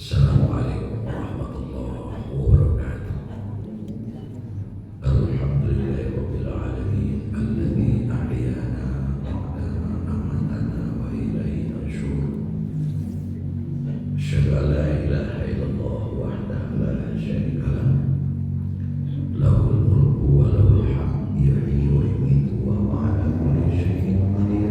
Assalamualaikum warahmatullahi wabarakatuh. Alhamdulillahirabbil alamin alladzi ahyana ba'da ma amatana wa ilaihi nusyur. Asyhadu an la ilaha illallah wahdahu la syarika lah. Lahul mulku wa lahul hamdu yuhyi wa yumiitu wa huwa ala kulli syai'in qadir.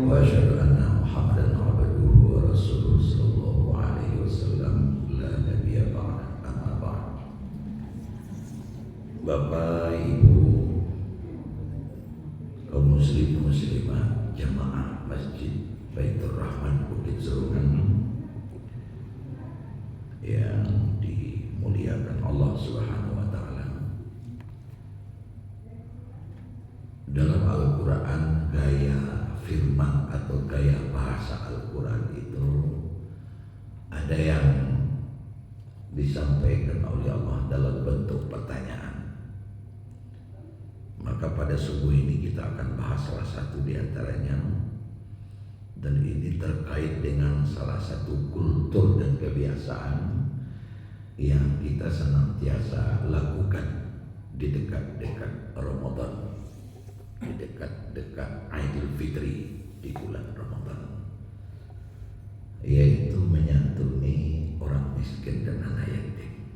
Wa asyhadu anna Muhammadan abduhu wa rasuluhu sallallahu alaihi wasallam la nabiyya ba'da amma ba'd. Bapak, Ibu, kaum muslim muslimah jamaah Masjid Baitur Rahman Bukit Serungan yang dimuliakan Allah Subhanahu wa taala. Dalam Al-Qur'an, gaya firman atau gaya bahasa Al-Quran itu ada yang disampaikan oleh Allah dalam bentuk pertanyaan. Maka pada subuh ini kita akan bahas salah satu di antaranya, dan ini terkait dengan salah satu kultur dan kebiasaan yang kita senantiasa lakukan di dekat-dekat Ramadan, di dekat-dekat Idul Fitri di bulan Ramadan, yaitu menyantuni orang miskin dan anak yatim.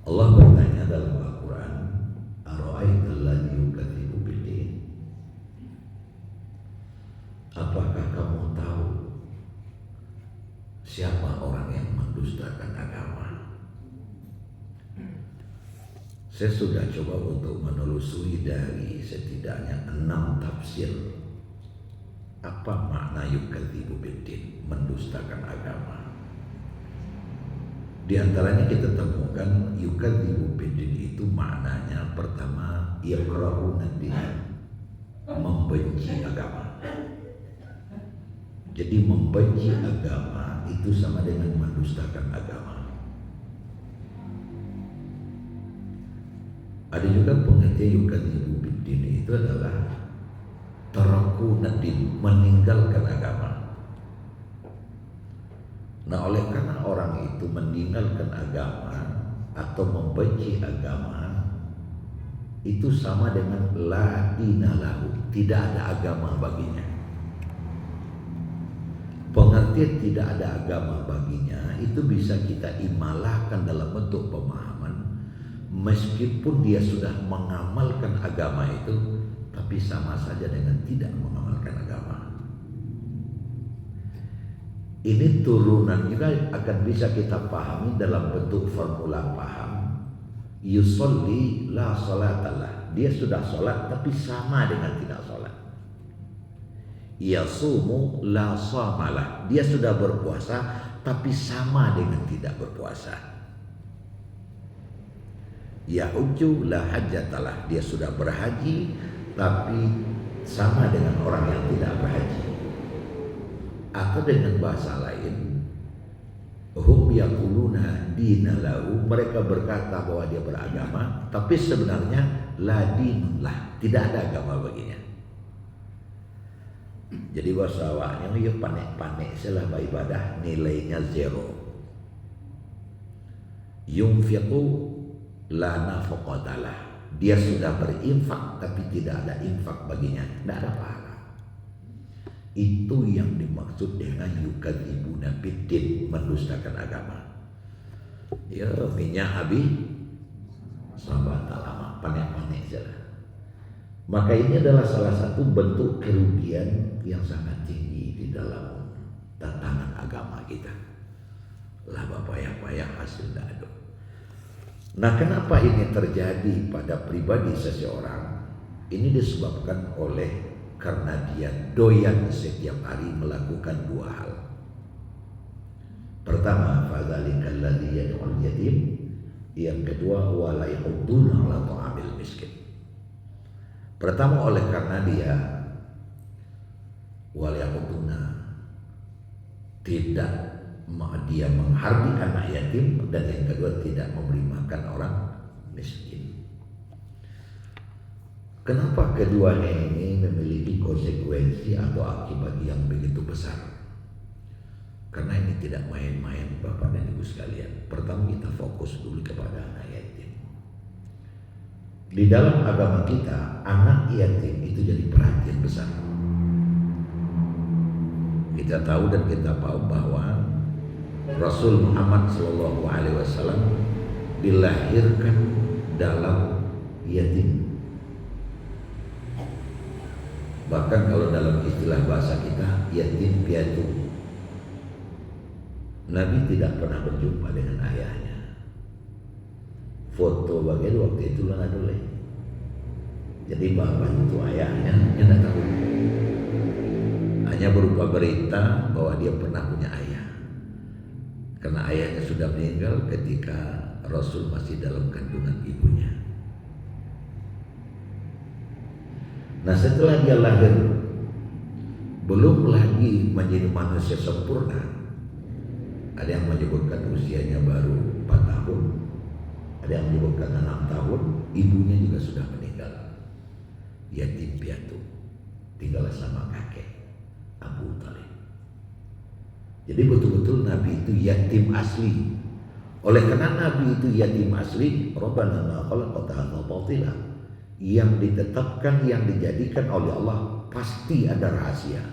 Allah bertanya dalam Al-Quran, "Ara'aital ladzi yukadzibu bid-din?" Apakah kamu tahu siapa orang yang mendustakan agama? Saya sudah coba untuk menelusuri dari setidaknya 6 tafsir apa makna yukadzibu bid-din, mendustakan agama. Di antaranya kita temukan yukadzibu bid-din itu maknanya pertama yakrahuna din, membenci agama. Jadi membenci agama itu sama dengan mendustakan agama. Ada juga pengertian yukadzibu bid-din itu adalah tarakuna din, meninggalkan agama. Nah, oleh karena orang itu meninggalkan agama atau membenci agama, itu sama dengan la dinalahu, tidak ada agama baginya. Pengertian tidak ada agama baginya itu bisa kita imalahkan dalam bentuk pemahaman. Meskipun dia sudah mengamalkan agama itu, tapi sama saja dengan tidak mengamalkan agama. Ini turunan juga akan bisa kita pahami dalam bentuk formula paham. Yusolli la salatalah, dia sudah sholat tapi sama dengan tidak sholat. Yasumu la shamalah, dia sudah berpuasa tapi sama dengan tidak berpuasa. Yahujju la hajjatalah, dia sudah berhaji tapi sama dengan orang yang tidak berhaji. Atau dengan bahasa lain, hum yaquluna dinalahu, mereka berkata bahwa dia beragama tapi sebenarnya la dinullah, tidak ada agama baginya. Jadi bahasa awaknya ya panek-panek salah beribadah, nilainya 0. Yunfiqu la nafaqatalah, dia sudah berinfak tapi tidak ada infak baginya, tidak ada pahala. Itu yang dimaksud dengan yukadzibuna bid-din, mendustakan agama. Ya, minyak habis sahabat lama, panek-panek saja. Maka ini adalah salah satu bentuk kerugian yang sangat tinggi di dalam tantangan agama kita. Lah payah-payah hasil dado. Nah, kenapa ini terjadi pada pribadi seseorang? Ini disebabkan oleh karena dia doyan setiap hari melakukan 2 hal. Pertama, fadzalikal ladzi yad'ul yatim. Yang kedua, wala yahudduna 'ala ta'amil miskin. Pertama, oleh karena dia wala yahudduna, tidak dia menghardi anak yatim, dan yang kedua tidak memberi makan orang miskin. Kenapa keduanya ini memiliki konsekuensi atau akibat yang begitu besar? Karena ini tidak main-main Bapak dan Ibu sekalian. Pertama kita fokus dulu kepada anak yatim. Di dalam agama kita, anak yatim itu jadi perhatian besar. Kita tahu dan kita paham bahwa Rasul Muhammad SAW dilahirkan dalam yatim. Bahkan kalau dalam istilah bahasa kita, yatim piatu. Nabi tidak pernah berjumpa dengan ayahnya. Foto bagian waktu itu lah dulu. Jadi bapak itu ayahnya tidak tahu. Hanya berupa berita bahwa dia pernah punya ayah. Karena ayahnya sudah meninggal ketika Rasul masih dalam kandungan ibunya. Nah setelah dia lahir, belum lagi menjadi manusia sempurna. Ada yang menyebutkan usianya baru 4 tahun, ada yang menyebutkan 6 tahun, ibunya juga sudah meninggal. Yatim piatu, tinggal sama kakek Abu Talib. Jadi betul-betul Nabi itu yatim asli. Oleh karena Nabi itu yatim asli, Rabbana ma khalaqta hadza batila. Yang ditetapkan, yang dijadikan oleh Allah pasti ada rahasia.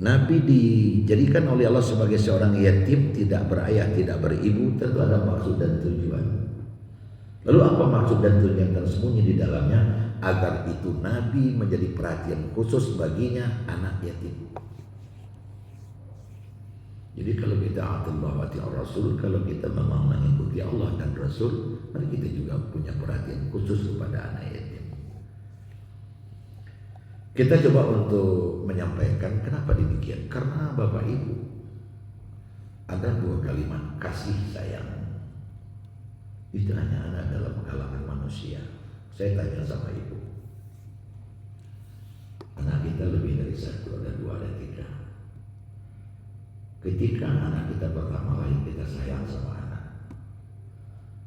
Nabi dijadikan oleh Allah sebagai seorang yatim, tidak berayah, tidak beribu, tentu ada maksud dan tujuan. Lalu apa maksud dan tujuan tersembunyi di dalamnya? Agar itu Nabi menjadi perhatian khusus baginya anak yatim. Jadi kalau kita atullah wa Rasul, kalau kita memang mengikuti Allah dan Rasul, mari kita juga punya perhatian khusus kepada anak yatim. Kita coba untuk menyampaikan kenapa demikian. Karena Bapak Ibu, ada 2 kalimat kasih sayang. Itu hanya ada dalam kalangan manusia. Saya tanya sama ibu, anak kita lebih dari 1, ada 2, ada 3. Ketika anak kita pertama lahir, kita sayang sama anak,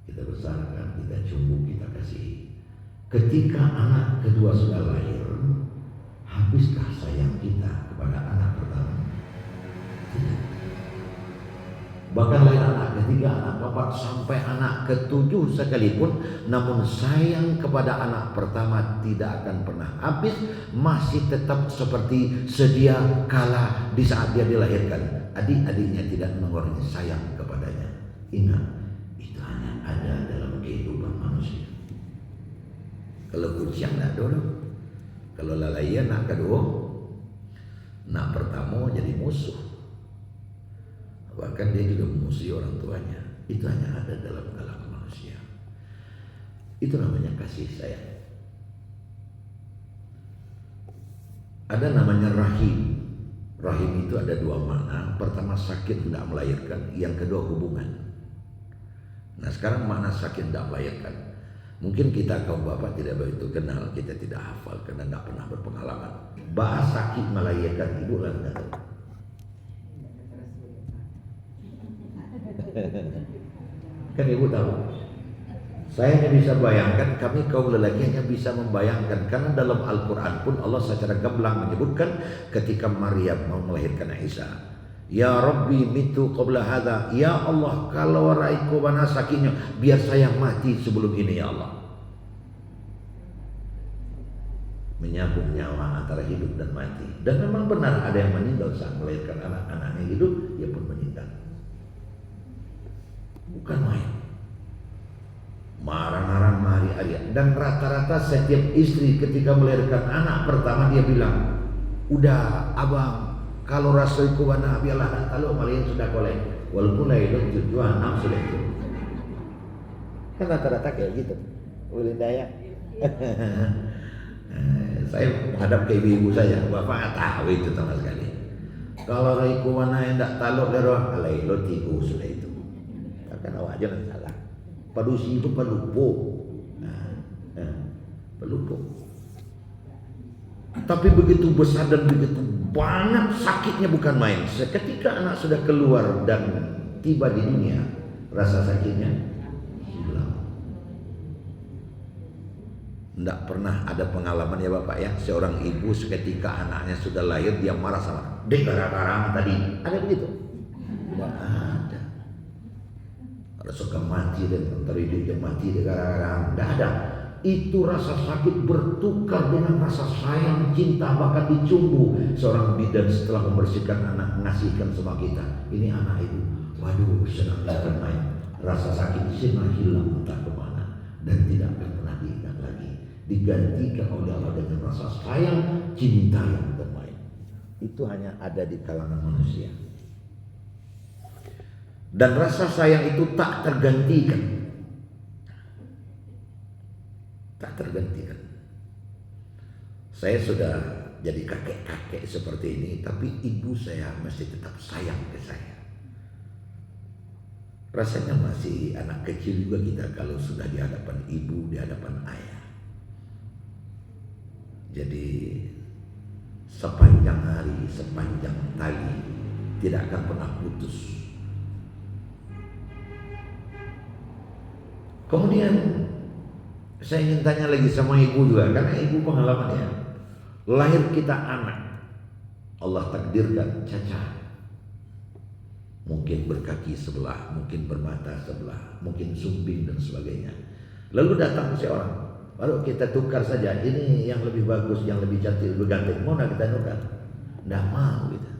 kita besarkan, kita cumbu, kita kasih. Ketika anak kedua sudah lahir, habiskah sayang kita kepada anak pertama? Tidak. Bahkan lahir anak ketiga, anak keempat, sampai anak ke-7 sekalipun, namun sayang kepada anak pertama tidak akan pernah habis, masih tetap seperti sedia kala di saat dia dilahirkan. Adik-adiknya tidak mengurangi sayang kepadanya. Ingat, itu hanya ada dalam kehidupan manusia. Kalau kucing tidak dulu, kalau lalaian nak kedua, nak pertama jadi musuh. Bahkan dia juga memusuhi orang tuanya. Itu hanya ada dalam kalangan manusia. Itu namanya kasih sayang. Ada namanya rahim. Rahim itu ada 2 makna. Pertama sakit hendak melahirkan, yang kedua hubungan. Nah sekarang makna sakit hendak melahirkan. Mungkin kita kaum bapak tidak begitu kenal, kita tidak hafal karena tidak pernah berpengalaman. Bahasa sakit melahirkan ibu lah tidak tahu. Kan ibu tahu. Saya hanya bisa bayangkan, kami kaum lelaki hanya bisa membayangkan. Karena dalam Al-Quran pun Allah secara gamblang menyebutkan ketika Maryam mau melahirkan Isa, Ya Rabbi mitu qabla hadha. Ya Allah, kalau raiku mana sakitnya, biar saya mati sebelum ini ya Allah. Menyambung nyawa antara hidup dan mati. Dan memang benar ada yang meninggal saat melahirkan anak-anaknya hidup, dia pun meninggal. Bukan main. Marah-marah hari-hari. Dan rata-rata setiap istri ketika melahirkan anak pertama dia bilang, udah abang, kalau rasuliku wana biarlah tak tahu malin sudah kolek. Walaupun lahir tujuan enam sudah itu. Kan rata-rata kayak gitu. Ulin daya. Saya menghadap ke ibu-ibu saya, bapak tak tahu itu sama sekali. Kalau raiku wana yang tak tahu leroh, alaihi tiku sudah itu. Karena wajar dan salah. Padusi itu pelupo, pelupo. Tapi begitu besar dan begitu banyak sakitnya bukan main. Seketika anak sudah keluar dan tiba di dunia, rasa sakitnya hilang. Tidak pernah ada pengalaman ya Bapak ya, seorang ibu seketika anaknya sudah lahir dia marah sama, dek gara-gara tadi, ada begitu? Tidak ada. Ada suka mati dan terhidup dia mati gara-gara, tidak ada. Itu rasa sakit bertukar dengan rasa sayang, cinta, bahkan dicumbu. Seorang bidan setelah membersihkan anak mengasihkan sama kita, ini anak ibu, waduh senang bermain, rasa sakit senang hilang entah kemana dan tidak akan pernah diingat lagi, digantikan oleh Allah dengan rasa sayang, cinta yang bermain. Itu hanya ada di kalangan manusia. Dan rasa sayang itu tak tergantikan. Tak tergantikan. Saya sudah jadi kakek-kakek seperti ini, tapi ibu saya masih tetap sayang ke saya. Rasanya masih anak kecil juga kita kalau sudah di hadapan ibu, di hadapan ayah. Jadi sepanjang hari, sepanjang tali tidak akan pernah putus. Kemudian saya ingin tanya lagi sama ibu juga, karena ibu pengalamannya. Lahir kita anak, Allah takdirkan cacat. Mungkin berkaki sebelah, mungkin bermata sebelah, mungkin sumbing dan sebagainya. Lalu datang seorang, baru kita tukar saja, ini yang lebih bagus, yang lebih cantik, lebih ganteng, mau kita tukar? Tidak mau kita.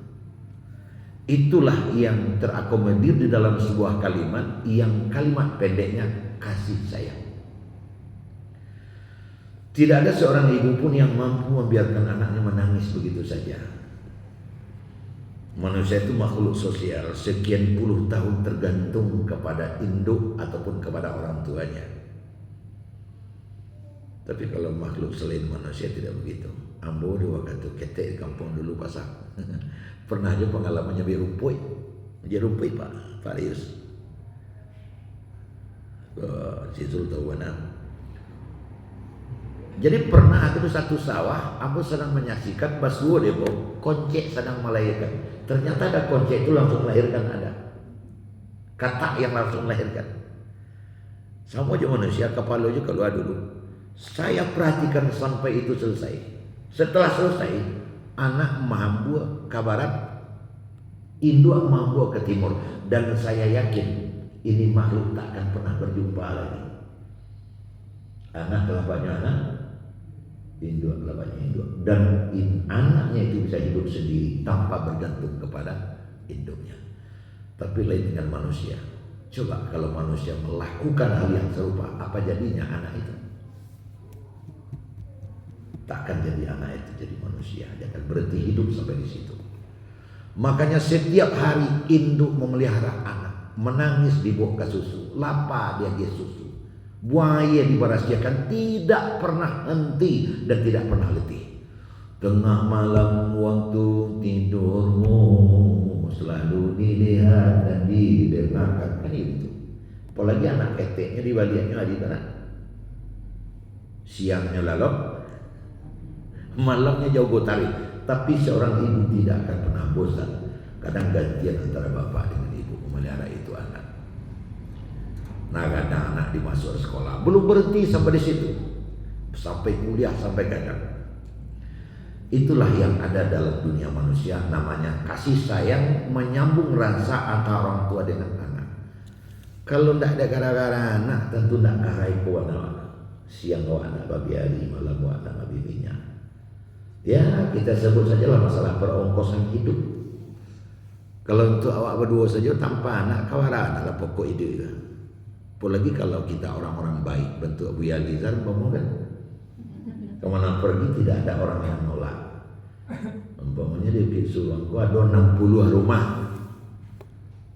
Itulah yang terakomodir di dalam sebuah kalimat, yang kalimat pendeknya kasih sayang. Tidak ada seorang ibu pun yang mampu membiarkan anaknya menangis begitu saja. Manusia itu makhluk sosial, sekian puluh tahun tergantung kepada induk ataupun kepada orang tuanya. Tapi kalau makhluk selain manusia tidak begitu. Ambo di waktu ketek di kampung dulu pasang. Pernah aja pengalamannya berumpui. Dia rumpui Pak Farius. Si Sultawana. Jadi pernah itu satu sawah, Ambo sedang menyaksikan Baswo Depo, koncek sedang melahirkan. Ternyata ada koncek itu langsung melahirkan, ada katak yang langsung melahirkan. Sama aja manusia, kepala aja keluar dulu. Saya perhatikan sampai itu selesai. Setelah selesai, anak mahambu ke barat, induk mahambu ke timur, dan saya yakin ini makhluk tak akan pernah berjumpa lagi. Anak kelapanya anak, induk kelapanya induk, dan anaknya itu bisa hidup sendiri tanpa bergantung kepada induknya. Tapi lain dengan manusia. Coba kalau manusia melakukan hal yang serupa, apa jadinya anak itu? Takkan jadi anak itu jadi manusia, dia akan berhenti hidup sampai di situ. Makanya setiap hari induk memelihara anak, menangis di bawah susu, lapar dia susu. Buaya dibarasiakan, tidak pernah henti dan tidak pernah letih. Tengah malam waktu tidurmu selalu dilihat dan didengarkan, kan itu. Apalagi anak keteknya di baliannya di mana? Siangnya lalok, malamnya jauh tarik. Tapi seorang ibu tidak akan pernah bosan. Kadang gantian antara bapak dengan ibu memelihara itu anak. Nah, kadang anak dimasuk sekolah, belum berhenti sampai di situ, sampai kuliah, sampai kadang. Itulah yang ada dalam dunia manusia, namanya kasih sayang, menyambung rasa antara orang tua dengan anak. Kalau tidak ada gara-gara anak, tentu tidak karai ku anak. Siang ku anak babi hari, malam ku anak babi minyak. Ya, kita sebut sajalah masalah perongkosan hidup. Kalau untuk awak berdua saja tanpa anak, kawaran adalah pokok ide. Apalagi kalau kita orang-orang baik, bentuk Abu Yalizar kan, kemana pergi tidak ada orang yang nolak. Umpamanya di Sulawangku ada 60 rumah.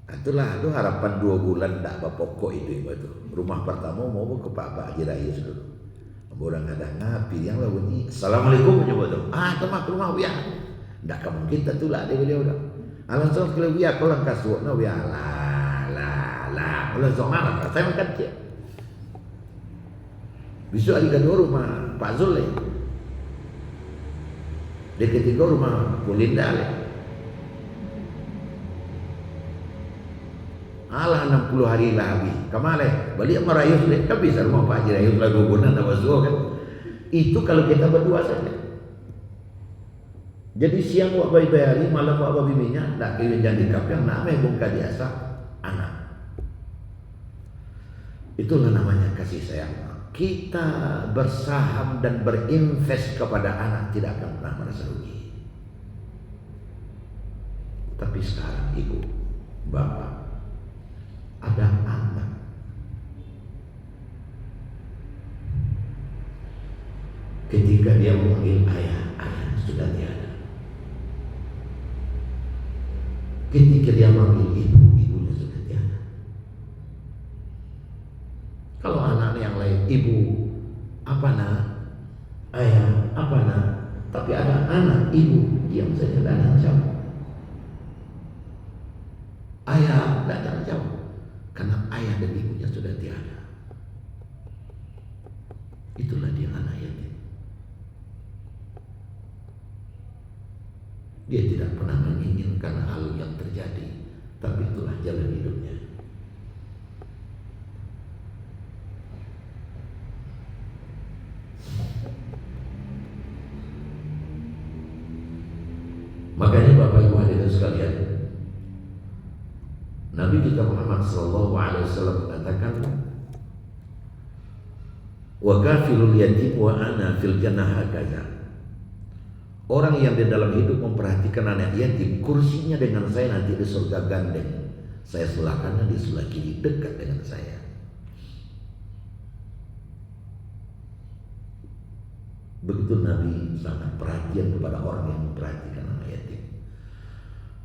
Itulah itu harapan 2 bulan tak apa pokok itu. Rumah pertama mau ke Pak Haji Rais dulu. Orang ada ngapi yang lah bunyi Assalamualaikum menyebut tu. Temak rumah biar. Ndak kamu kita tu lah dia udah. Alasan kalau biar kalau kasut no biar lah. Kalau soal saya makan dia. Besok hari kedua rumah Pak Zul lah. Dia ketiga rumah Pulinda lah. Alah 60 hari lah habis. Kemana? Balik merayus deh. Kan bisa rumah Pak Haji Rayus lah gugunan sama Zul kan. Itu kalau kita berdua saja. Jadi siang wak bayi bayari, malam wak babi minyak, nak kira jadi kapiang, nak may bungka diasa, anak. Itulah namanya kasih sayang. Kita bersaham dan berinvest kepada anak tidak akan pernah merasa rugi. Tapi sekarang ibu, bapak, ada anak ketika dia memanggil ayah, ayah sudah tiada. Ketika dia manggil ibu, ibunya sudah tiada. Kalau anak yang lain, ibu, apa nak? Ayah, apa nak? Tapi ada anak, ibu, diam saja, tidak ada jawab. Ayah, tidak ada jawab. Karena ayah dan ibunya sudah tiada. Itulah dia anak yatim. Dia tidak pernah menginginkan hal yang terjadi, tapi itulah jalan hidupnya. Makanya Bapak Ibu hadirin sekalian, Nabi kita Muhammad SAW mengatakan, wa kafilul yatim wa ana fil jannah hakaza. Orang yang di dalam hidup memperhatikan anak yatim, kursinya dengan saya nanti di surga gandeng. Saya sebelah kanan, di sebelah kiri, dekat dengan saya. Begitu Nabi sangat perhatian kepada orang yang memperhatikan anak yatim.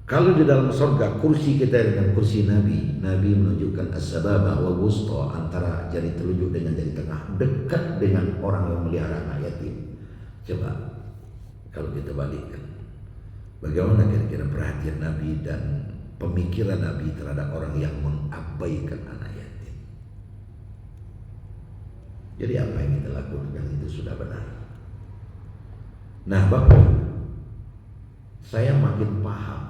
Kalau di dalam surga kursi kita dengan kursi Nabi, Nabi menunjukkan as-sababah wal wusta, antara jari telunjuk dengan jari tengah, dekat dengan orang yang melihara anak yatim. Coba kalau kita balikkan, bagaimana kira-kira perhatian Nabi dan pemikiran Nabi terhadap orang yang mengabaikan anak yatim. Jadi apa yang kita lakukan itu sudah benar. Nah Bapak, saya makin paham.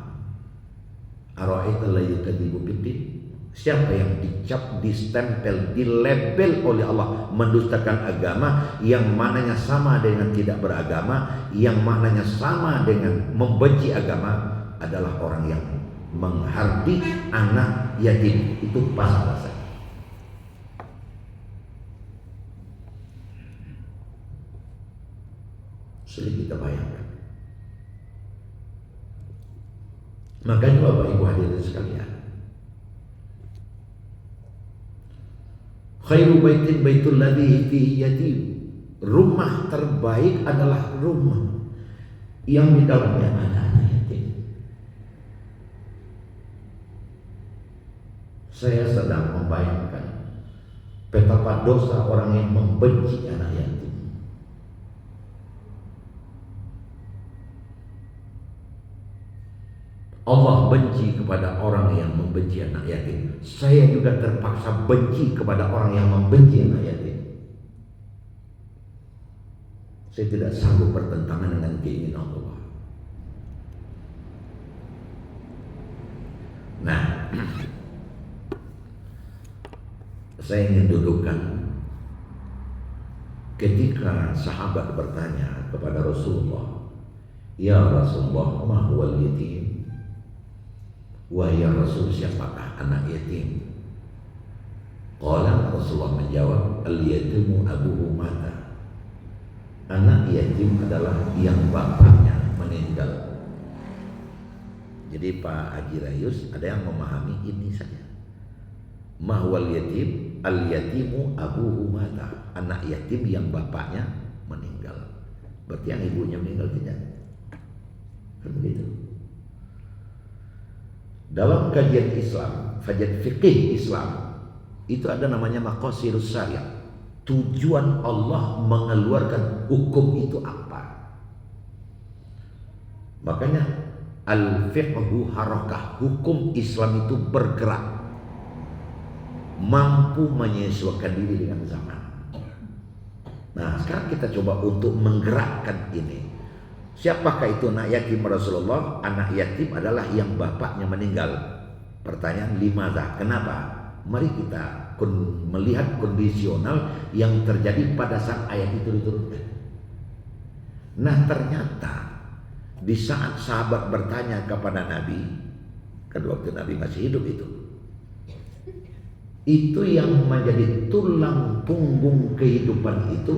Ara'aita la yukadzibu biddin. Siapa yang dicap, distempel, dilabel oleh Allah mendustakan agama, yang maknanya sama dengan tidak beragama, yang maknanya sama dengan membenci agama, adalah orang yang menghardik anak yatim. Itu pas-pasan. Sulit kita bayangkan. Makanya Bapak Ibu hadirin sekalian, khairu baitin baitul ladzi fihi yatim. Rumah terbaik adalah rumah yang di dalamnya ada anak yatim. Saya sedang membayangkan betapa dosa orang yang membenci anak yatim. Allah benci kepada orang yang membenci anak yatim. Saya juga terpaksa benci kepada orang yang membenci anak yatim. Saya tidak sanggup bertentangan dengan keinginan Allah. Nah, saya ingin dudukkan ketika sahabat bertanya kepada Rasulullah, ya Rasulullah, ma huwal yatim? Wahai Rasul, siapakah anak yatim? Qala, Rasulullah menjawab, al-yatimu abuhu mata. Anak yatim adalah yang bapaknya meninggal. Jadi Pak Haji Rayus ada yang memahami ini saja. Mahwal yatim, al-yatimu abuhu mata. Anak yatim yang bapaknya meninggal. Berarti yang ibunya meninggal tidak? Kan begitu. Dalam kajian Islam, kajian fikih Islam, itu ada namanya maqasidus syariah. Tujuan Allah mengeluarkan hukum itu apa? Makanya al-fiqhu harakah, hukum Islam itu bergerak, mampu menyesuaikan diri dengan zaman. Nah, sekarang kita coba untuk menggerakkan ini. Siapakah itu anak yatim Rasulullah? Anak yatim adalah yang bapaknya meninggal. Pertanyaan limadha, kenapa? Mari kita melihat kondisional yang terjadi pada saat ayat itu diturunkan. Nah ternyata di saat sahabat bertanya kepada Nabi, kan waktu Nabi masih hidup itu yang menjadi tulang punggung kehidupan itu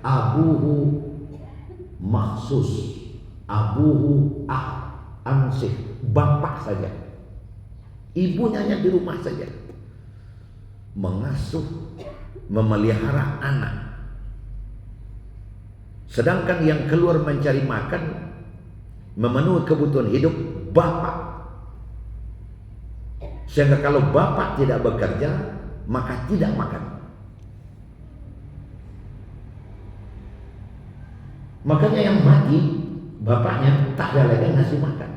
abuhu maksus, abuhu ansih, bapak saja, ibunya hanya di rumah saja mengasuh, memelihara anak. Sedangkan yang keluar mencari makan, memenuhi kebutuhan hidup bapak. Sehingga kalau bapak tidak bekerja, maka tidak makan. Makanya yang mati bapaknya tak ada lagi ngasih makan.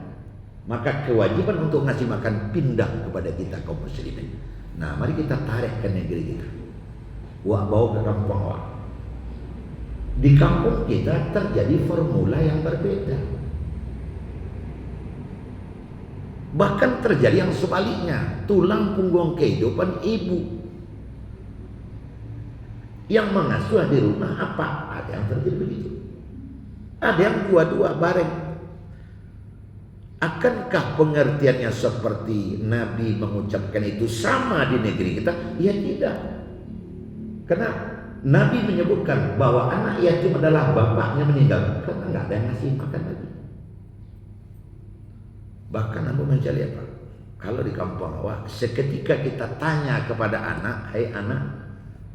Maka kewajiban untuk ngasih makan pindah kepada kita kaum muslimin. Nah, mari kita tarik ke negeri kita. Wah, bawa ke kampung awak. Di kampung kita terjadi formula yang berbeda. Bahkan terjadi yang sebaliknya, tulang punggung kehidupan ibu yang mengasuh di rumah apa? Ada yang terjadi begitu. Ada yang dua-dua bareng. Akankah pengertiannya seperti Nabi mengucapkan itu sama di negeri kita? Ya tidak. Karena Nabi menyebutkan bahwa anak yatim adalah bapaknya meninggal karena nggak ada yang ngasih makan lagi. Bahkan Nabi mencari apa? Kalau di kampung awak, seketika kita tanya kepada anak, hai anak,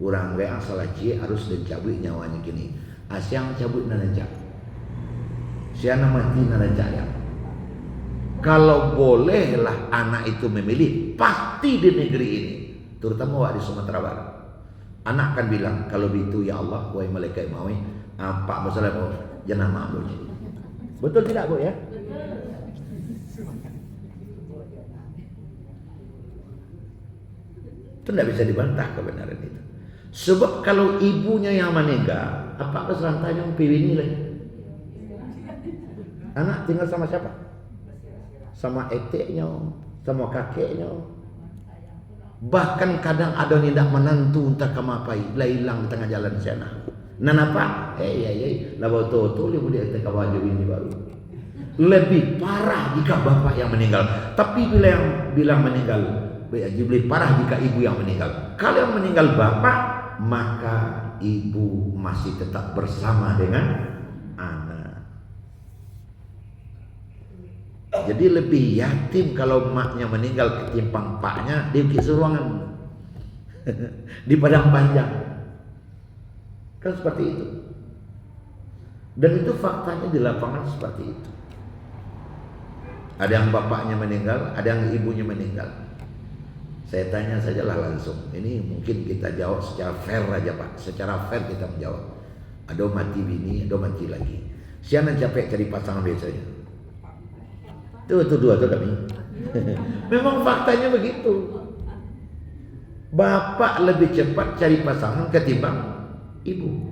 orang gak asal aja harus dicabut nyawanya gini. Asyang cabut nanancak. Siapa mati nanancak ya. Kalau bolehlah anak itu memilih, pasti di negeri ini, terutama wak di Sumatera Barat, anak akan bilang, kalau begitu ya Allah, wahai malaikat maui, apa masalah mau jangan maaf. Betul tidak Bu ya? Itu tidak bisa dibantah kebenaran itu. Sebab kalau ibunya yang meninggal, apa keselantannya pilih nilai? Anak tinggal sama siapa? Sama eteknya, sama kakeknya. Bahkan kadang ada yang tidak menantu entah kemapai, lah hilang di tengah jalan sana. Nan apa? Lah tu dia boleh tekan baju ini baru. Lebih parah jika bapak yang meninggal. Tapi bila yang bilang meninggal, lebih parah jika ibu yang meninggal. Kalau yang meninggal bapak, maka ibu masih tetap bersama dengan anak. Jadi lebih yatim kalau maknya meninggal ketimbang paknya di ruangan di padang panjang. Kan seperti itu. Dan itu faktanya di lapangan seperti itu. Ada yang bapaknya meninggal, ada yang ibunya meninggal. Saya tanya sajalah langsung. Ini mungkin kita jawab secara fair aja Pak. Secara fair kita menjawab. Ada mati bini, ada mati lagi. Siapa capek cari pasangan biasanya? Itu dua tuh kami. Memang faktanya begitu. Bapak lebih cepat cari pasangan ketimbang ibu.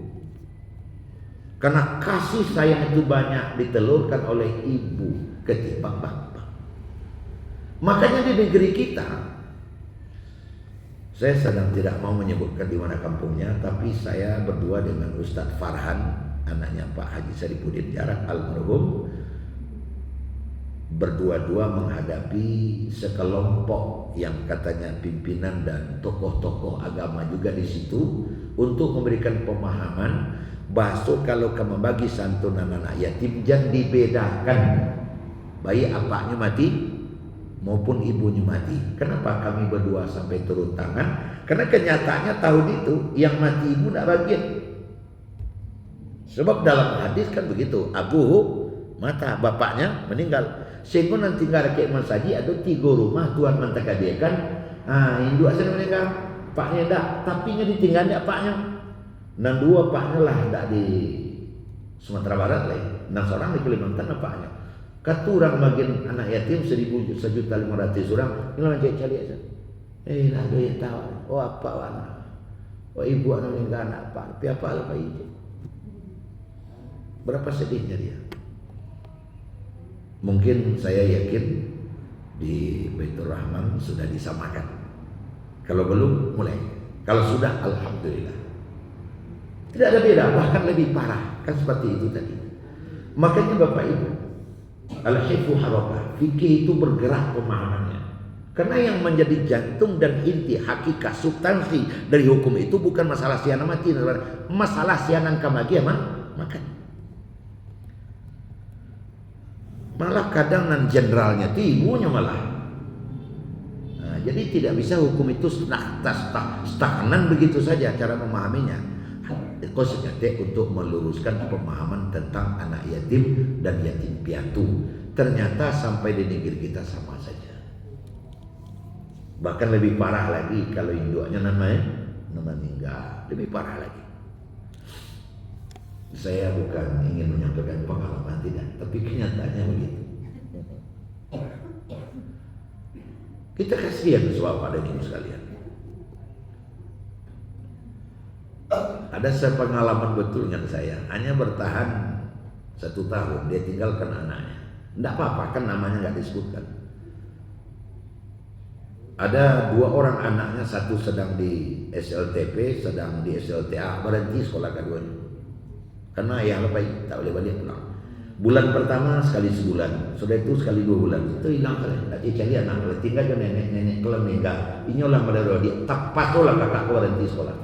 Karena kasih sayang itu banyak ditelurkan oleh ibu ketimbang bapak. Makanya di negeri kita, saya sedang tidak mau menyebutkan di mana kampungnya, tapi saya berdua dengan Ustadz Farhan, anaknya Pak Haji Sarifuddin Jarak almarhum, berdua-dua menghadapi sekelompok yang katanya pimpinan dan tokoh-tokoh agama juga di situ untuk memberikan pemahaman bahwa kalau kamu bagi santunan anak yatim jangan dibedakan baik apanya mati maupun ibunya mati. Kenapa kami berdua sampai turun tangan? Karena kenyataannya tahun itu yang mati ibu tidak bagian. Sebab dalam hadis kan begitu, Abu mata bapaknya meninggal. Sehingga nanti nggak ada masaji ada 3 rumah Tuhan mentakdirkan. Hindu asal meninggal, paknya tidak, tapi nya ditinggal dia paknya. Dan 2 paknya lah tidak di Sumatera Barat lah. 6 orang di Kalimantan paknya. Katurang bagian anak yatim 1.500 orang. Ini lah cari aja. Lah dia tahu. Oh apa anak? Oh ibu anak meninggal anak pak. Tapi apa lah pak itu? Berapa sedihnya dia? Mungkin saya yakin di Baitur Rahman sudah disamakan. Kalau belum mulai. Kalau sudah alhamdulillah. Tidak ada beda, bahkan lebih parah. Kan seperti itu tadi. Makanya Bapak Ibu, al-hifu harakah, fikih itu bergerak pemahamannya. Karena yang menjadi jantung dan inti hakikat substansi dari hukum itu bukan masalah siana mati, masalah sianan kamagi makan. Malah kadang nan jenderalnya ibunya malah. Nah, jadi tidak bisa hukum itu stagnan begitu saja cara memahaminya. Khususnya untuk meluruskan pemahaman tentang anak yatim dan yatim piatu. Ternyata sampai di negeri kita sama saja. Bahkan lebih parah lagi kalau induknya namanya meninggal, lebih parah lagi. Saya bukan ingin menyampaikan pengalaman tidak, tapi kenyataannya begitu. Kita kasihan soal pada ini sekalian. Ada sepengalaman betul dengan saya, hanya bertahan 1 tahun, dia tinggalkan anaknya. Tidak apa-apa, kan namanya nggak disebutkan. Ada 2 orang anaknya, satu sedang di SLTP, sedang di SLTA, berhenti sekolah keduanya. Karena ayah lebih tak boleh balik pulang. Bulan pertama sekali sebulan, sudah itu sekali 2 bulan, itu hilang kali. Tak cari anak, tinggal je nenek kalau meninggal. Inilah pada dia, tak patulah kakakku berhenti sekolah.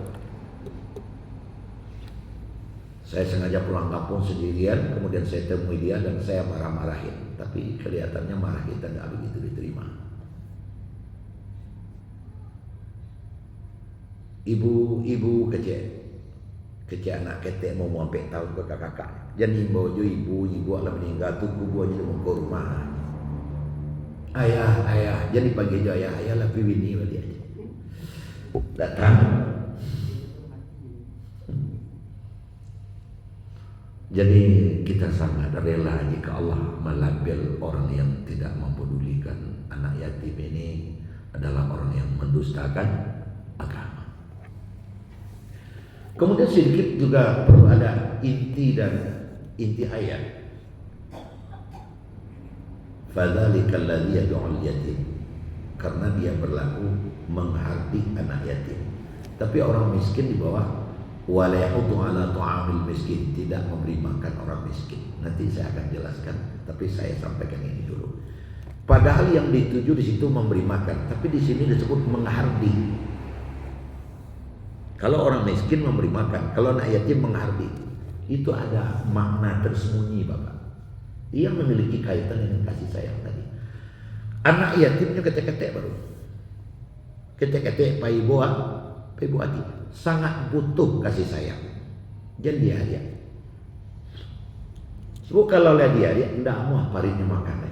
Saya sengaja pulang kampung sendirian, kemudian saya temui dia dan saya marah-marahin. Tapi kelihatannya marah kita nggak begitu diterima. Ibu kecil anak ketek mau sampai tahun ke kakak. Jadi baju ibu alam meninggal tu kubu aja mau ke rumah. Ayah, jadi pagi aja ayah lah pergi ni balik aja. Datang. Jadi kita sangat rela jika Allah melabel orang yang tidak mempedulikan anak yatim ini adalah orang yang mendustakan agama. Kemudian sedikit juga perlu ada inti ayat. Fadzalikal ladzi yad'ul yatim, karena dia berlaku menghardik anak yatim. Tapi orang miskin di bawah wala yahudu ala ta'amil miskin, tidak memberi makan orang miskin. Nanti saya akan jelaskan, tapi saya sampaikan ini dulu. Padahal yang dituju di situ memberi makan, tapi di sini disebut menghardik. Kalau orang miskin memberi makan, kalau anak yatim menghardik, itu ada makna tersembunyi, Bapak. Dia memiliki kaitan dengan kasih sayang tadi. Anak yatimnya ketek-ketek baru. Ketek-ketek pai buati sangat butuh kasih sayang. Jadi dia. Sebab kalau dia tidak mau parinya makan.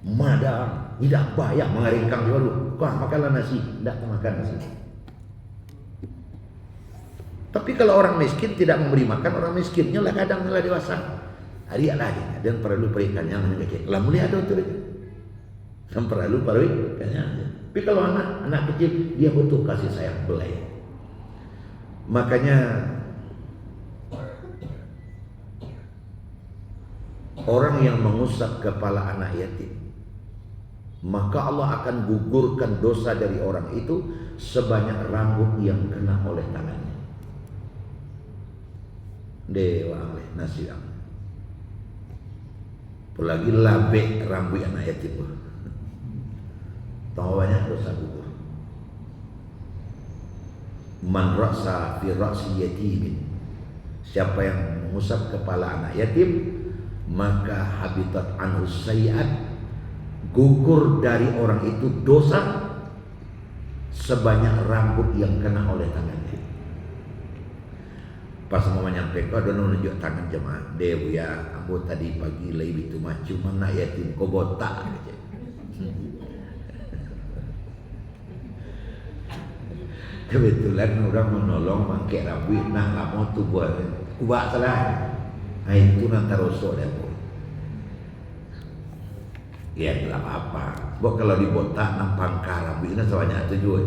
Madam, tidak bayar mengeringkang dulu. Kau makanlah nasi, tidak makan nasi. Tapi kalau orang miskin tidak memberi makan, orang miskinnya lah kadang lah dewasa. Hari lah dia dan perlu perikannya hanya kecil. Lah mulia ada tu dia. Dan perlu perikannya. Tapi kalau anak kecil dia butuh kasih sayang belai. Makanya orang yang mengusap kepala anak yatim, maka Allah akan gugurkan dosa dari orang itu sebanyak rambut yang kena oleh tangannya. Dewa nasi yang apalagi labek rambut anak yatim. Tahu banyak dosa gugur. Man ra'sa fi ra'si yatimin, siapa yang mengusap kepala anak yatim, maka habitat anhu sayyi'at, gugur dari orang itu dosa sebanyak rambut yang kena oleh tangannya. Pas mau menyampaikan, ada nunjuk tangan jemaah. Dewa ya, ambo tadi pagi lebih itu macu mana yatim kau botak aja. Kebetulan orang menolong mangke rambut, nah kamu tu buat kubak salah. Nah itu nanti rosok dia bu. Ya tidak apa-apa. Sebab kalau dibotak nampang rambut itu sebanyak tujuan.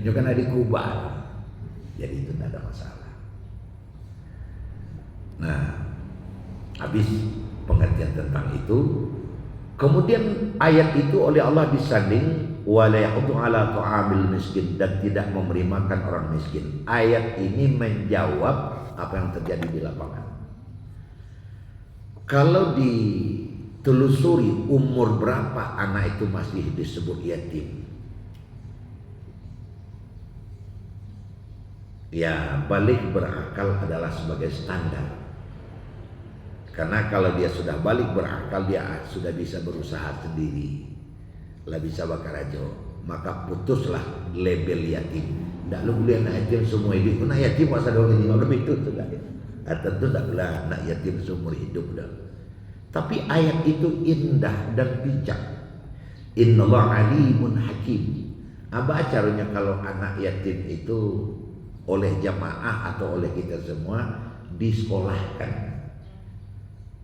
Itu kan ada kubak. Jadi itu tidak ada masalah. Nah, habis pengertian tentang itu, kemudian ayat itu oleh Allah disanding wala yaqutu ala ta'amil miskin, dan tidak memberi makan orang miskin. Ayat ini menjawab apa yang terjadi di lapangan. Kalau ditelusuri umur berapa anak itu masih disebut yatim, ya balik berakal adalah sebagai standar. Karena kalau dia sudah balik berakal, dia sudah bisa berusaha sendiri, lah bisa bakarajo, maka putuslah label yatim. Tidak lu boleh anak yatim seumur hidup. Anak yatim masa dong ini malam itu sudah. Tentu tidak boleh anak yatim seumur hidup dah. Tapi ayat itu indah dan bijak. Innallaha alimun hakim. Apa caranya kalau anak yatim itu oleh jamaah atau oleh kita semua disekolahkan?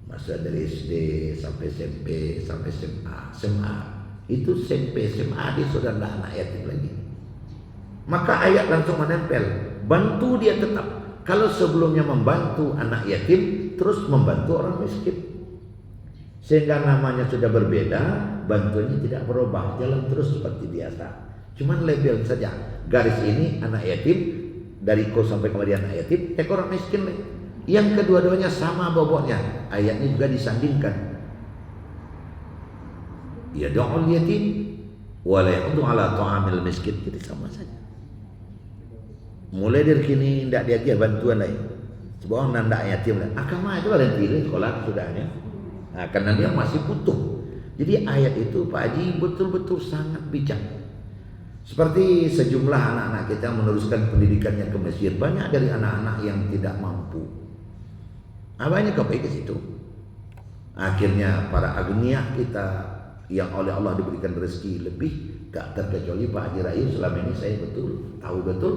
Masa dari SD sampai SMP sampai SMA itu SMP SMA dia sudah tidak anak yatim lagi. Maka ayat langsung menempel, bantu dia tetap. Kalau sebelumnya membantu anak yatim, terus membantu orang miskin, sehingga namanya sudah berbeda, bantuannya tidak berubah, jalan terus seperti biasa. Cuman label saja, garis ini anak yatim, dari ko sampai kemudian anak yatim, orang miskin lagi. Yang kedua-duanya sama bobotnya. Ayatnya juga disandingkan. Ya do'ul yatim wala ya'udu ala ta'amil miskin. Jadi sama saja. Mulai dari kini tidak dia bantuan lain. Sebab orang nanda yatim lah. Agama itu ada pilih sekolah sudahnya. Nah, karena dia masih butuh. Jadi ayat itu Pak Haji betul-betul sangat bijak. Seperti sejumlah anak-anak kita meneruskan pendidikannya ke Mesir. Banyak dari anak-anak yang tidak mampu. Banyak kembali ke situ. Akhirnya para agniya kita yang oleh Allah diberikan rezeki lebih, tak terkecuali Pak Haji Rayu, selama ini saya tahu betul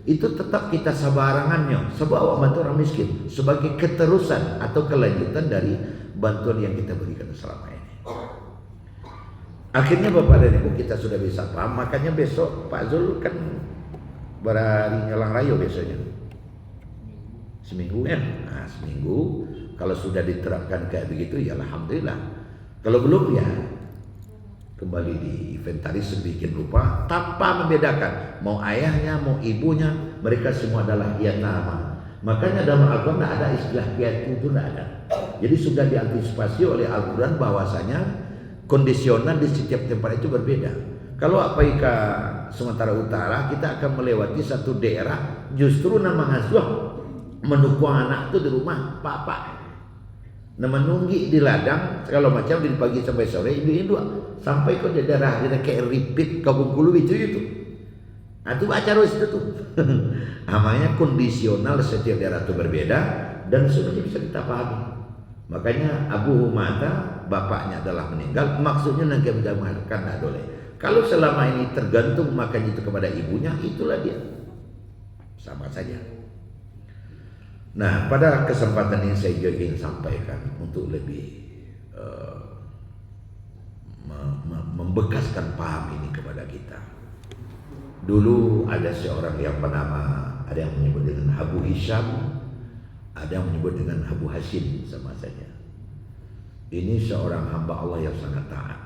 itu tetap kita sabarangannya sebab awak bantu orang miskin sebagai keterusan atau kelanjutan dari bantuan yang kita berikan selama ini. Akhirnya Bapak dan Ibu kita sudah bisa paham. Makanya besok Pak Zul kan berhari nyelang rayo biasanya seminggu ya. Nah, seminggu kalau sudah diterapkan kayak begitu ya alhamdulillah. Kalau belum ya kembali diinventaris sedikit rupa tanpa membedakan mau ayahnya mau ibunya, mereka semua adalah yatama. Makanya dalam Al-Quran tidak ada istilah piatu, itu tidak ada. Jadi sudah diantisipasi oleh Al-Quran bahwasanya kondisional di setiap tempat itu berbeda. Kalau apabila Sumatera Utara kita akan melewati satu daerah justru nama ngasuh mendukung anak itu di rumah papa, nah menunggi di ladang kalau macam dari pagi sampai sore ibu sampai ke daerah kayak Ripit Kabungkulu itu. Nah itu acara itu tuh. Namanya kondisional, setiap daerah itu berbeda dan sebenarnya bisa kita pahami. Makanya Abu Humata bapaknya adalah meninggal, maksudnya nanti menjamalkan tidak boleh. Kalau selama ini tergantung makan itu kepada ibunya, itulah dia sama saja. Nah, pada kesempatan ini saya juga ingin sampaikan untuk lebih membekaskan paham ini kepada kita. Dulu ada seorang yang bernama, ada yang menyebut dengan Abu Hisham, ada yang menyebut dengan Abu Hashim, sama saja. Ini seorang hamba Allah yang sangat taat.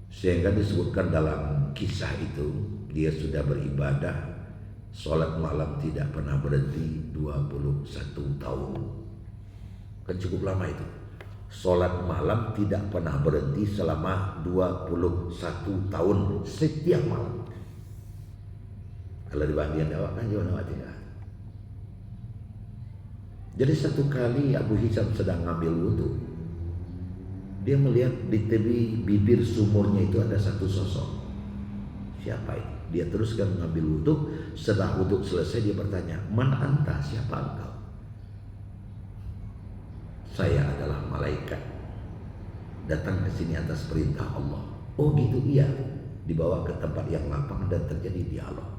Sehingga disebutkan dalam kisah itu, dia sudah beribadah sholat malam tidak pernah berhenti 21 tahun. Kan cukup lama itu. Sholat malam tidak pernah berhenti selama 21 tahun setiap malam. Kalau dibandingkan awak kan jauh awak tinggal. Jadi satu kali Abu Hisham sedang ngambil wudhu, dia melihat di tepi bibir sumurnya itu ada satu sosok. Siapa ini? Dia teruskan mengambil wudhu. Setelah wudhu selesai dia bertanya, "Man anta? Siapa engkau?" "Saya adalah malaikat, datang ke sini atas perintah Allah." "Oh gitu?" "Iya." Dibawa ke tempat yang lapang dan terjadi dialog.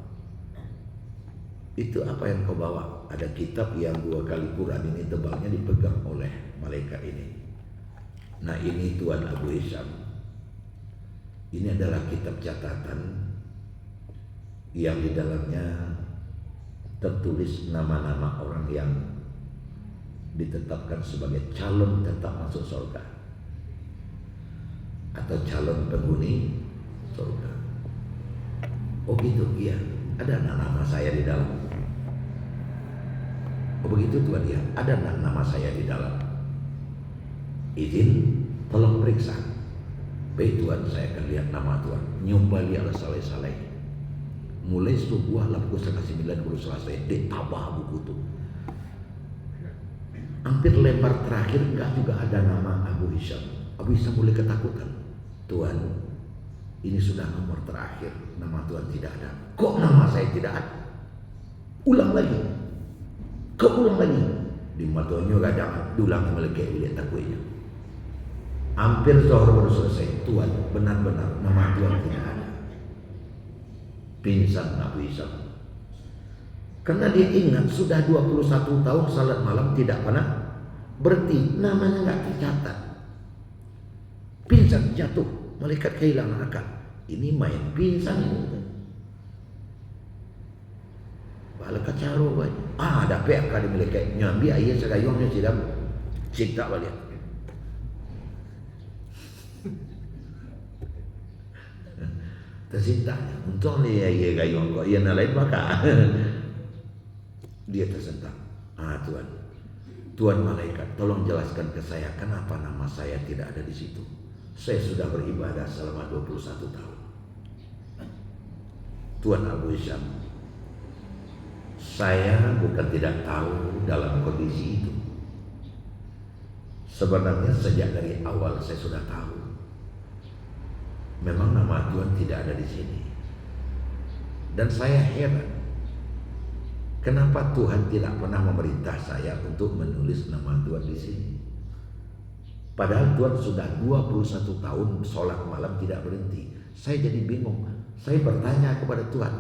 "Itu apa yang kau bawa?" "Ada kitab yang 2 kali Quran ini tebalnya dipegang oleh malaikat ini." "Nah ini Tuan Abu Hisham, ini adalah kitab catatan yang di dalamnya tertulis nama-nama orang yang ditetapkan sebagai calon tetap masuk surga atau calon penghuni surga." "Oh gitu?" "Iya, ada nama saya di dalam." "Oh begitu Tuhan?" "Ya, ada nama saya di dalam." izin tolong periksa. Baik Tuhan, saya akan lihat nama Tuhan. Nyoba lihat saleh-saleh. Mulai subuh lah pukul 9 baru selesai. Dia tabah buku tuh. Hampir lembar terakhir enggak juga ada nama Abu Hisham. Abu Hisham mulai ketakutan. Tuhan, ini sudah nomor terakhir. Nama Tuhan tidak ada. Kok nama saya tidak ada? Ulang lagi. Keulang lagi. Di matanya kadang diulang melekeh lihat takutnya. Hampir sore baru selesai. Tuhan, benar-benar nama Tuhan tidak ada. Pingsan Abu Hisham. Karena dia ingat sudah 21 tahun salat malam tidak pernah berhenti. Namanya nggak tercatat. Pingsan, jatuh. Malaikat kehilangan akal. Ini main pingsan ini. Bala kacaro banyak. Ada pek kali malaikat nyambi ayat segayongnya tidak cipta balik. Tersintanya. Untung ni ayat gayong kok. Ia nak lain maka. Dia tersentak. Tuhan. Tuhan malaikat, tolong jelaskan ke saya kenapa nama saya tidak ada di situ. Saya sudah beribadah selama 21 tahun. Tuhan Abu Hisham, saya bukan tidak tahu dalam kondisi itu. Sebenarnya sejak dari awal saya sudah tahu. Memang nama Tuhan tidak ada di sini. Dan saya heran. Kenapa Tuhan tidak pernah memerintah saya untuk menulis nama Tuhan di sini? Padahal Tuhan sudah 21 tahun sholat malam tidak berhenti. Saya jadi bingung. Saya bertanya kepada Tuhan.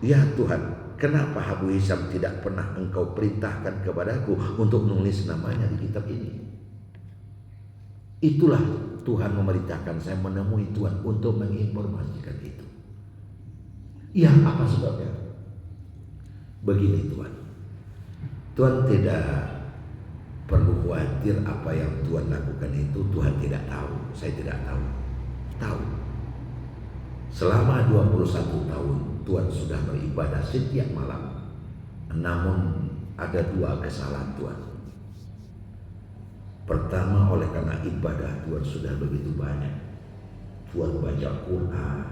Ya Tuhan, kenapa Abu Hisham tidak pernah engkau perintahkan kepadaku untuk menulis namanya di kitab ini? Itulah Tuhan memerintahkan saya menemui Tuhan untuk menginformasikan itu. Ya, apa sebabnya? Begini Tuhan. Tuhan tidak perlu khawatir apa yang Tuhan lakukan itu Tuhan tidak tahu. Saya tidak tahu. Tahu. Selama 21 tahun Tuhan sudah beribadah setiap malam. Namun ada 2 kesalahan Tuhan. Pertama, oleh karena ibadah Tuhan sudah begitu banyak. Tuhan baca Quran,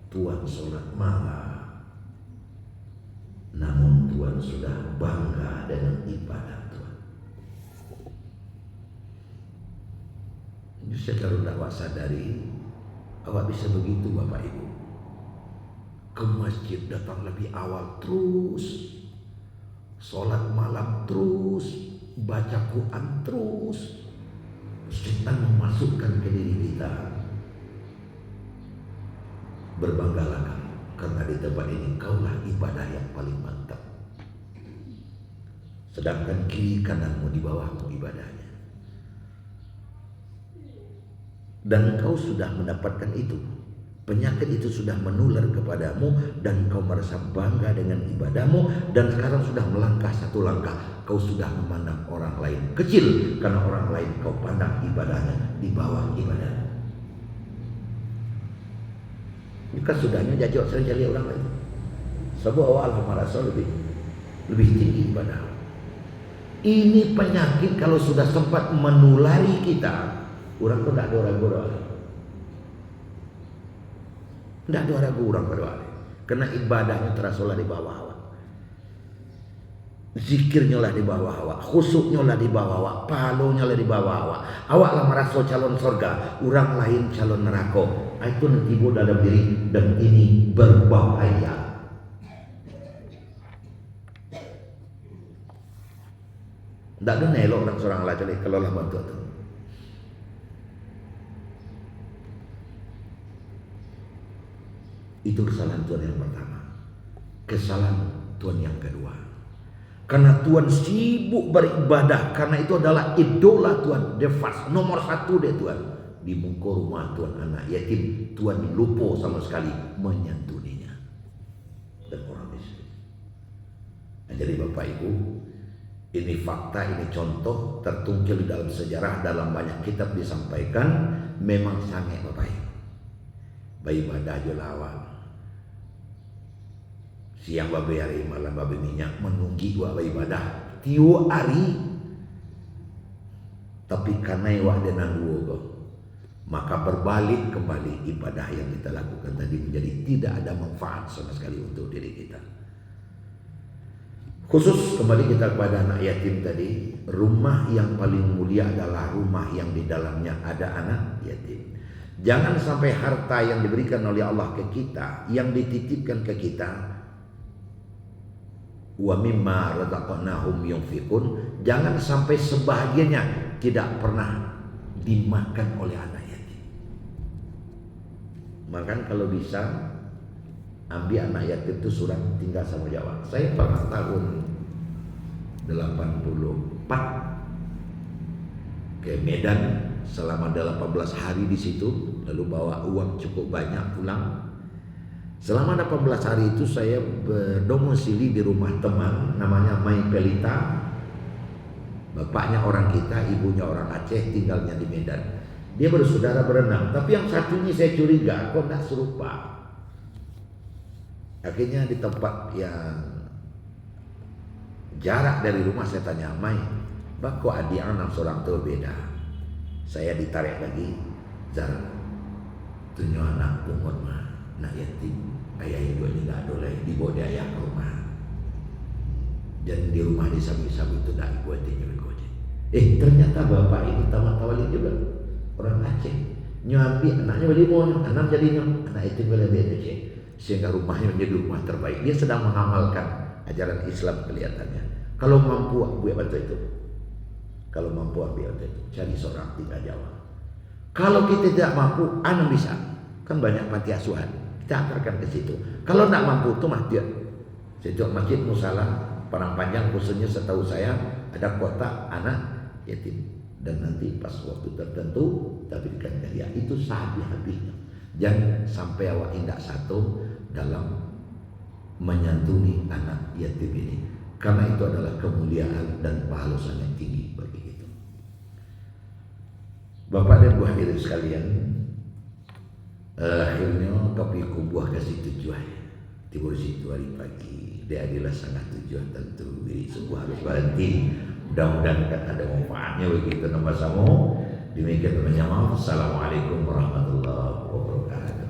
Tuhan sholat malam. Namun Tuhan sudah bangga dengan ibadah Tuhan. Justru kalau tidak awak sadari, awak bisa begitu Bapak Ibu. Ke masjid datang lebih awal terus, sholat malam terus, baca Quran terus. Setan memasukkan ke diri kita, berbanggalah kamu karena di tempat ini kaulah ibadah yang paling mantap. Sedangkan kiri kananmu di bawahmu ibadahnya. Dan engkau sudah mendapatkan itu. Penyakit itu sudah menular kepadamu dan kau merasa bangga dengan ibadahmu, dan sekarang sudah melangkah satu langkah. Kau sudah memandang orang lain kecil karena orang lain kau pandang ibadahnya di bawah ibadahnya. Jika sudahnya jajak sering cari orang lain. Sebab awal merasa lebih tinggi ibadah. Ini penyakit kalau sudah sempat menulari kita, orang itu tidak ada ragu-ragu. Tidak ada ragu orang pada karena ibadahnya terasa lah di bawah awak. Zikirnya lah di bawah awak, khusyuknya lah di bawah awak, palonya lah di bawah awak. Awak lah merasa calon surga, orang lain calon neraka. Itu nanti dalam diri dan ini berbahaya. Tidak ada nelok orang seorang lah kalau lah bantu tu. Itu kesalahan Tuhan yang pertama. Kesalahan Tuhan yang kedua. Karena Tuhan sibuk beribadah, karena itu adalah idola Tuhan, defas nomor 1 deh Tuhan. Di muka rumah Tuhan anak yatim, Tuhan lupa sama sekali menyantuninya dan orang miskin. Nah, jadi Bapak Ibu, ini fakta, ini contoh tertungkil dalam sejarah, dalam banyak kitab disampaikan. Memang sangat Bapak Ibu beribadah jolawat. Siang babi hari malam babi minyak menunggi buat ibadah. tiu ari tapi karena wak denang dua, maka berbalik kembali ibadah yang kita lakukan tadi menjadi tidak ada manfaat sama sekali untuk diri kita. Khusus kembali kita kepada anak yatim tadi, rumah yang paling mulia adalah rumah yang di dalamnya ada anak yatim. Jangan sampai harta yang diberikan oleh Allah ke kita, yang dititipkan ke kita, wa mimma razaqnahum yunfiqun, jangan sampai sebahagiannya tidak pernah dimakan oleh anak yatim. Maka kalau bisa ambil anak yatim itu surat tinggal sama Jawa. Saya pernah tahun 84 ke Medan selama 18 hari di situ, lalu bawa uang cukup banyak pulang. Selama 18 hari itu saya berdomisili di rumah teman namanya Mai Pelita. Bapaknya orang kita, ibunya orang Aceh, tinggalnya di Medan. Dia bersaudara berenang, tapi yang satu ini saya curiga kok tidak serupa. Akhirnya di tempat yang jarak dari rumah saya tanya, Mai, bako adik anak seorang tua beda. Saya ditarik lagi, Zara, tunjuk anak pungut mah, nak yatim, ayah ibu ini tak ada lagi, dibawa dia ayah ke rumah. Dan di rumah di sabi-sabi itu tak ibu hatinya bergoje. Ternyata bapak ini tamat tawalin juga, orang Aceh. Nyambi anaknya beli mau, anak jadinya anak yatim boleh Aceh. Sehingga rumahnya menjadi rumah terbaik. Dia sedang mengamalkan ajaran Islam kelihatannya. Kalau mampu buat bantu itu, kalau mampu ambil itu, cari seorang tinggal Jawa. Kalau kita tidak mampu, anak bisa. Kan banyak panti asuhan, kita antarkan ke situ. Kalau tidak mampu itu masjid. Sejak masjid Musalah Parang Panjang khususnya setahu saya ada kotak anak yatim. Dan nanti pas waktu tertentu kita berikan ke dia. Itu sehabis-habisnya. Jangan sampai awak indak satu dalam menyantuni anak yatim ini, karena itu adalah kemuliaan dan pahala sangat tinggi bagi kita. Bapak dan Bu hadirin sekalian, akhirnya topik buah kasih tujuan tidur situ hari pagi. Dia adalah sangat tujuan tentu diri sebuah harus berhenti. Mudah-mudahan kan ada manfaatnya bagi kita sama-sama. Demikian teman-teman. Assalamualaikum warahmatullahi wabarakatuh.